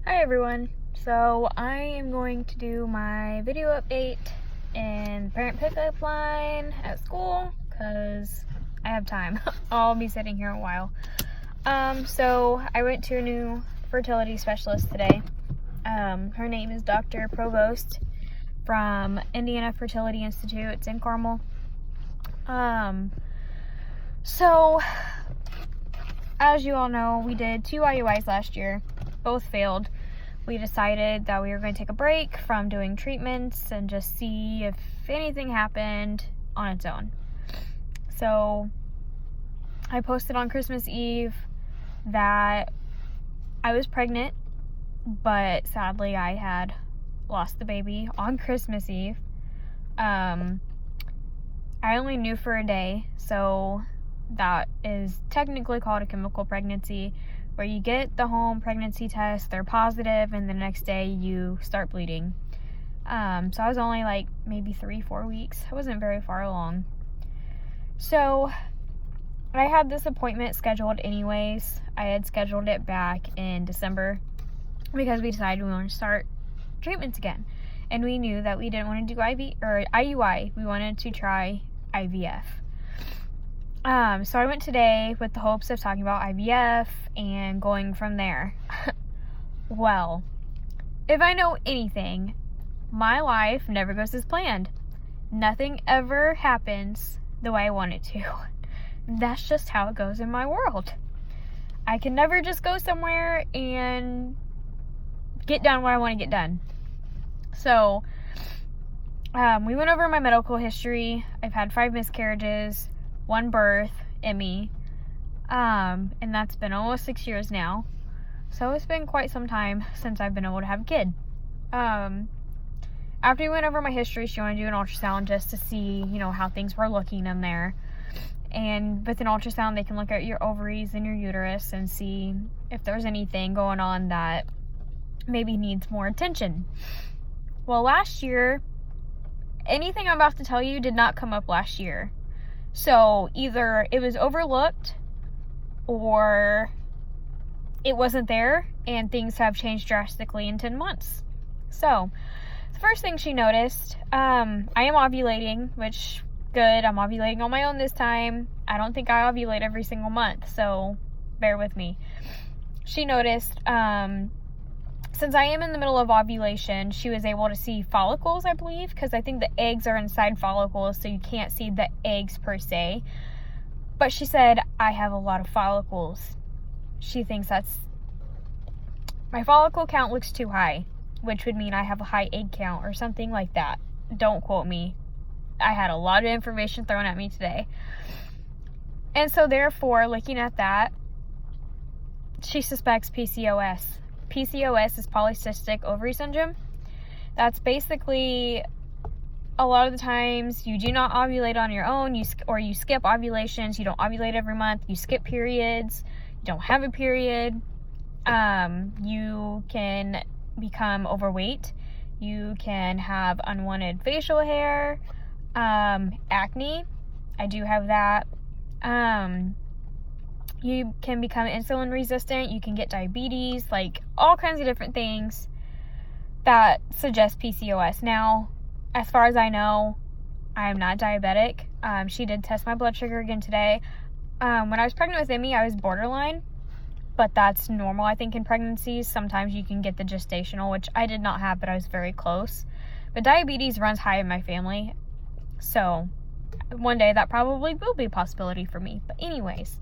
Hi everyone, so I am going to do my video update in parent pickup line at school because I have time. I'll be sitting here a while. So I went to a new fertility specialist today. Her name is Dr. Provost from Indiana Fertility Institute. It's in Carmel. So as you all know, we did 2 IUIs last year. Both failed. We decided that we were going to take a break from doing treatments and just see if anything happened on its own. So I posted on Christmas Eve that I was pregnant, but sadly I had lost the baby on Christmas Eve. I only knew for a day, so that is technically called a chemical pregnancy, where you get the home pregnancy test, they're positive, and the next day you start bleeding. So I was only like maybe 3-4 weeks. I wasn't very far along. So I had this appointment scheduled anyways. I had scheduled it back in December because we decided we wanted to start treatments again. And we knew that we didn't want to do IUI. We wanted to try IVF. So I went today with the hopes of talking about IVF and going from there. Well, if I know anything, my life never goes as planned. Nothing ever happens the way I want it to. That's just how it goes in my world. I can never just go somewhere and get done what I want to get done. So, we went over my medical history. I've had 5 miscarriages, 1 birth in me, and that's been almost 6 years now. So it's been quite some time since I've been able to have a kid. After we went over my history, she wanted to do an ultrasound just to see, how things were looking in there. And with an ultrasound, they can look at your ovaries and your uterus and see if there's anything going on that maybe needs more attention. Well, last year, anything I'm about to tell you did not come up last year. So either it was overlooked or it wasn't there, and things have changed drastically in 10 months. So the first thing she noticed, I am ovulating, which good. I'm ovulating on my own this time. I don't think I ovulate every single month, so bear with me. She noticed, since I am in the middle of ovulation, she was able to see follicles, I believe, because I think the eggs are inside follicles, so you can't see the eggs per se. But she said, I have a lot of follicles. She thinks my follicle count looks too high, which would mean I have a high egg count or something like that. Don't quote me. I had a lot of information thrown at me today. And so therefore, looking at that, she suspects PCOS. PCOS is polycystic ovary syndrome. That's basically, a lot of the times you do not ovulate on your own, you skip ovulations. You don't ovulate every month. You skip periods. You don't have a period. You can become overweight. You can have unwanted facial hair, acne. I do have that. You can become insulin resistant, you can get diabetes, like all kinds of different things that suggest PCOS. Now, as far as I know, I'm not diabetic. She did test my blood sugar again today. When I was pregnant with Emmy, I was borderline, but that's normal, I think, in pregnancies. Sometimes you can get the gestational, which I did not have, but I was very close. But diabetes runs high in my family, so one day that probably will be a possibility for me. But anyways,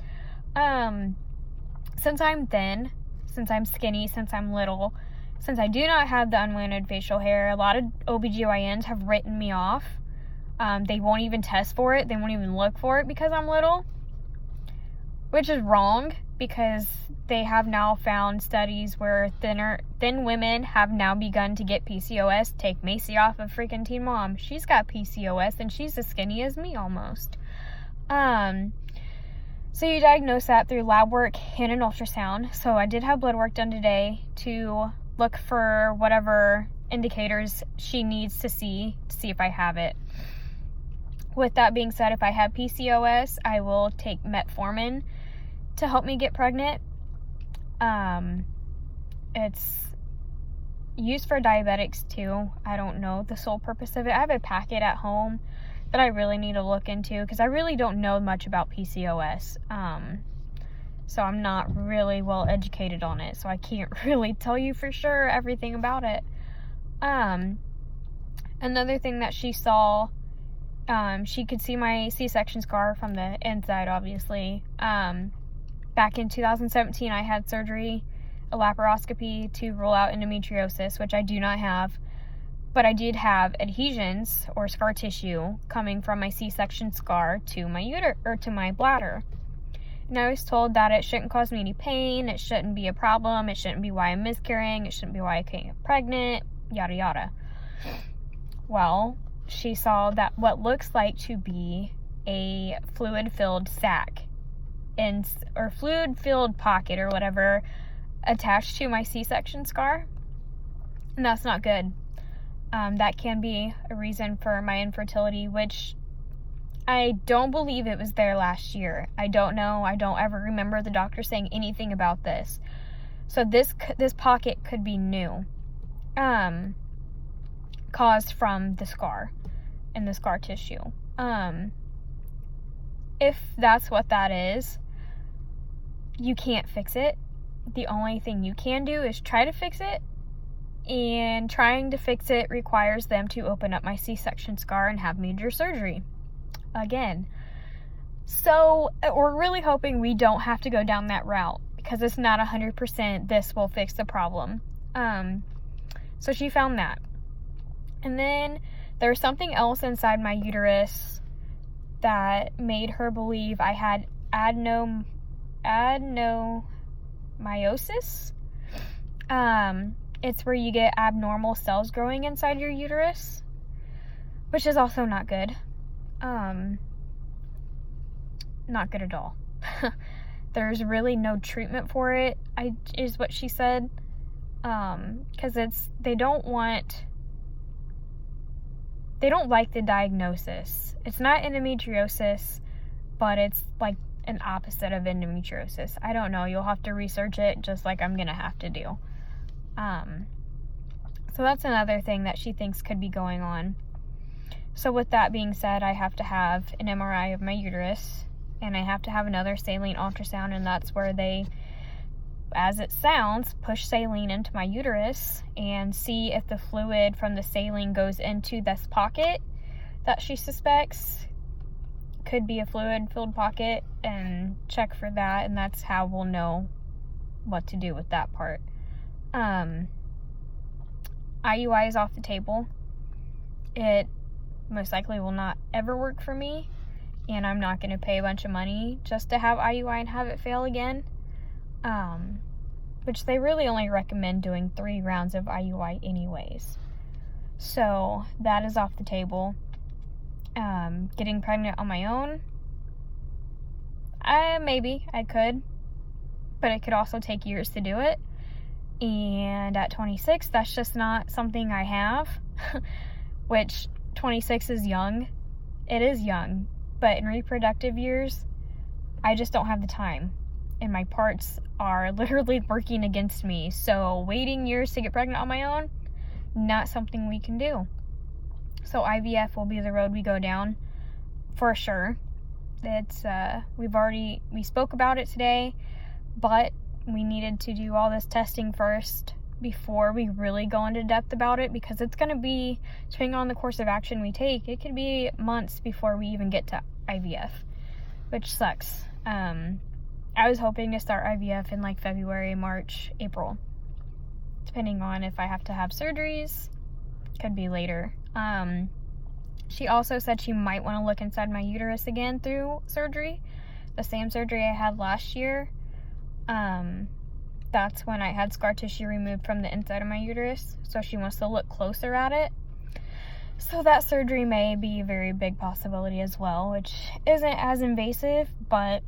since I'm thin, since I'm skinny, since I'm little, since I do not have the unwanted facial hair, a lot of OBGYNs have written me off. They won't even test for it. They won't even look for it because I'm little, which is wrong, because they have now found studies where thin women have now begun to get PCOS. Take Macy off of freaking Teen Mom. She's got PCOS and she's as skinny as me almost. So you diagnose that through lab work and an ultrasound. So I did have blood work done today to look for whatever indicators she needs to see if I have it. With that being said, if I have PCOS, I will take metformin to help me get pregnant. It's used for diabetics too. I don't know the sole purpose of it. I have a packet at home that I really need to look into because I really don't know much about PCOS. So I'm not really well educated on it, so I can't really tell you for sure everything about it. Another thing that she saw, she could see my C-section scar from the inside, obviously. Back in 2017, I had surgery, a laparoscopy, to rule out endometriosis, which I do not have. But I did have adhesions or scar tissue coming from my C-section scar to my to my bladder. And I was told that it shouldn't cause me any pain, it shouldn't be a problem, it shouldn't be why I'm miscarrying, it shouldn't be why I can't get pregnant, yada yada. Well, she saw that what looks like to be a fluid-filled sac or fluid-filled pocket or whatever attached to my C-section scar, and that's not good. That can be a reason for my infertility, which I don't believe it was there last year. I don't know. I don't ever remember the doctor saying anything about this. So this pocket could be new, caused from the scar and the scar tissue. If that's what that is, you can't fix it. The only thing you can do is try to fix it, and trying to fix it requires them to open up my C-section scar and have major surgery again. So we're really hoping we don't have to go down that route, because it's not 100% this will fix the problem. So she found that. And then there's something else inside my uterus that made her believe I had adenomyosis. It's where you get abnormal cells growing inside your uterus, which is also not good. Not good at all. There's really no treatment for it, is what she said. Because they don't like the diagnosis. It's not endometriosis, but it's like an opposite of endometriosis. I don't know. You'll have to research it, just like I'm gonna have to do. So that's another thing that she thinks could be going on. So with that being said, I have to have an MRI of my uterus, and I have to have another saline ultrasound, and that's where they, as it sounds, push saline into my uterus and see if the fluid from the saline goes into this pocket that she suspects could be a fluid-filled pocket, and check for that, and that's how we'll know what to do with that part. IUI is off the table. It most likely will not ever work for me, and I'm not going to pay a bunch of money just to have IUI and have it fail again. Which they really only recommend doing 3 rounds of IUI anyways. So that is off the table. Getting pregnant on my own, maybe I could, but it could also take years to do it. And at 26, that's just not something I have, which 26 is young. It is young, but in reproductive years, I just don't have the time. And my parts are literally working against me. So waiting years to get pregnant on my own, not something we can do. So IVF will be the road we go down for sure. It's we spoke about it today, but we needed to do all this testing first before we really go into depth about it, because it's going to be, depending on the course of action we take, it could be months before we even get to IVF, which sucks. I was hoping to start IVF in like February, March, April, depending on if I have to have surgeries. Could be later. She also said she might want to look inside my uterus again through surgery, the same surgery I had last year. That's when I had scar tissue removed from the inside of my uterus, so she wants to look closer at it. So that surgery may be a very big possibility as well, which isn't as invasive, but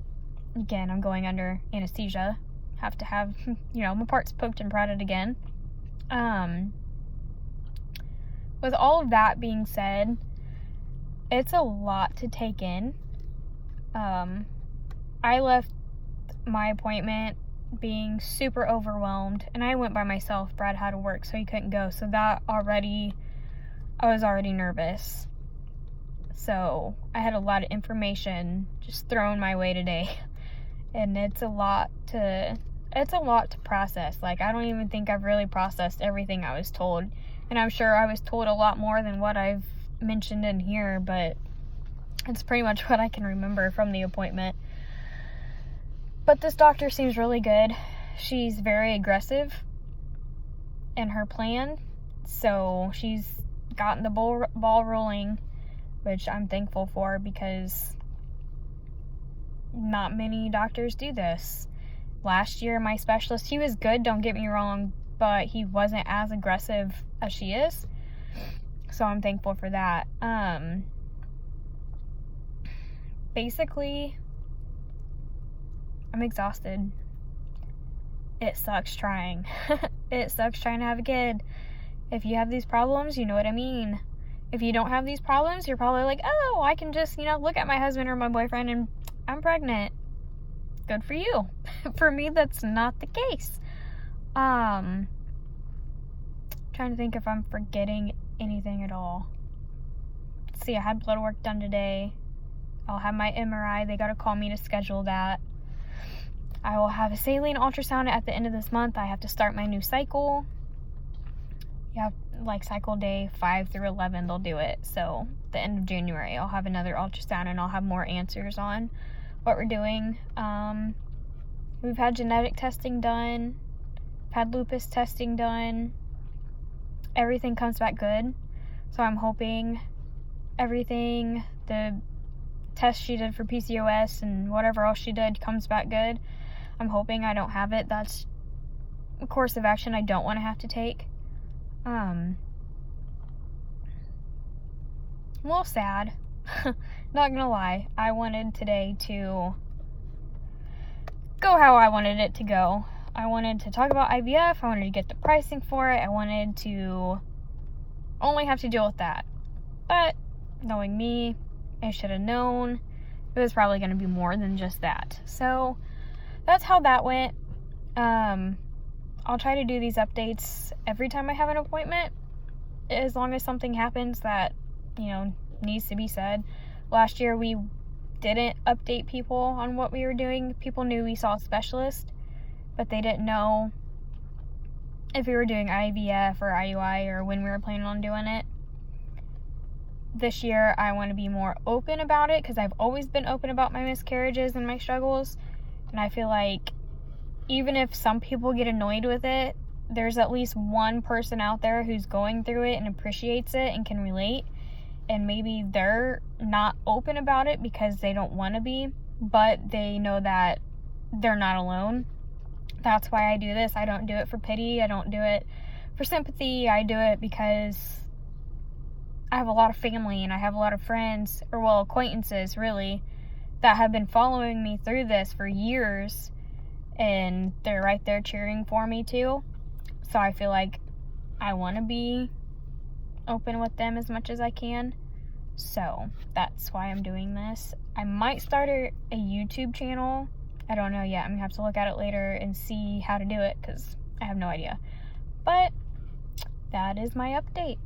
again, I'm going under anesthesia. Have to have, my parts poked and prodded again. With all of that being said, it's a lot to take in. I left my appointment being super overwhelmed, and I went by myself. Brad had to work, so he couldn't go, so I was already nervous. So I had a lot of information just thrown my way today, and it's a lot to process. Like, I don't even think I've really processed everything I was told, and I'm sure I was told a lot more than what I've mentioned in here, but it's pretty much what I can remember from the appointment. But this doctor seems really good. She's very aggressive in her plan, so she's gotten the ball rolling, which I'm thankful for, because not many doctors do this. Last year, my specialist, he was good, don't get me wrong, but he wasn't as aggressive as she is, so I'm thankful for that. Basically, I'm exhausted. It sucks trying. It sucks trying to have a kid. If you have these problems, you know what I mean. If you don't have these problems, you're probably like, oh, I can just, look at my husband or my boyfriend and I'm pregnant. Good for you. For me, that's not the case. Trying to think if I'm forgetting anything at all. Let's see, I had blood work done today. I'll have my MRI. They gotta call me to schedule that. I will have a saline ultrasound at the end of this month. I have to start my new cycle. Yeah, like cycle day 5 through 11, they'll do it. So the end of January, I'll have another ultrasound and I'll have more answers on what we're doing. We've had genetic testing done. We've had lupus testing done. Everything comes back good. So I'm hoping everything, the test she did for PCOS and whatever else she did, comes back good. I'm hoping I don't have it. That's a course of action I don't want to have to take. I'm a little sad. Not gonna lie. I wanted today to go how I wanted it to go. I wanted to talk about IVF. I wanted to get the pricing for it. I wanted to only have to deal with that. But knowing me, I should have known it was probably going to be more than just that. So that's how that went. I'll try to do these updates every time I have an appointment, as long as something happens that, needs to be said. Last year we didn't update people on what we were doing. People knew we saw a specialist, but they didn't know if we were doing IVF or IUI or when we were planning on doing it. This year I want to be more open about it, because I've always been open about my miscarriages and my struggles, and I feel like even if some people get annoyed with it, there's at least one person out there who's going through it and appreciates it and can relate, and maybe they're not open about it because they don't want to be, but they know that they're not alone. That's why I do this. I don't do it for pity. I don't do it for sympathy. I do it because I have a lot of family and I have a lot of friends, or acquaintances really, that have been following me through this for years, and they're right there cheering for me too. So I feel like I want to be open with them as much as I can. So that's why I'm doing this. I might start a YouTube channel. I don't know yet. I'm gonna have to look at it later and see how to do it, because I have no idea. But that is my update.